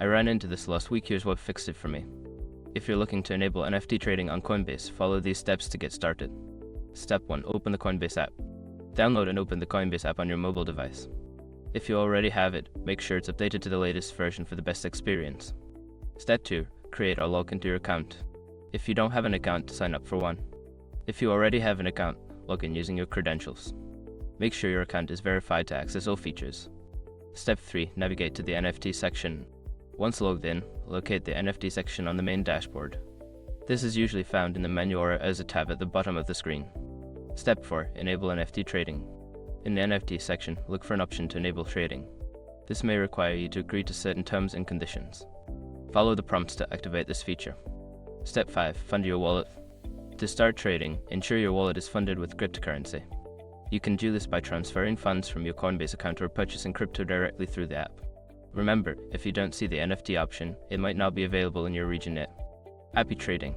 I ran into this last week. Here's what fixed it for me. If you're looking to enable NFT trading on Coinbase, follow these steps to get started. Step 1. Open the Coinbase app. Download and open the Coinbase app on your mobile device. If you already have it, make sure it's updated to the latest version for the best experience. Step 2. Create or log into your account. If you don't have an account, sign up for one. If you already have an account, log in using your credentials. Make sure your account is verified to access all features. Step 3. Navigate to the NFT section. Once logged in, locate the NFT section on the main dashboard. This is usually found in the menu or as a tab at the bottom of the screen. Step 4. Enable NFT trading. In the NFT section, look for an option to enable trading. This may require you to agree to certain terms and conditions. Follow the prompts to activate this feature. Step 5. Fund your wallet. To start trading, ensure your wallet is funded with cryptocurrency. You can do this by transferring funds from your Coinbase account or purchasing crypto directly through the app. Remember, if you don't see the NFT option, it might not be available in your region yet. Happy trading!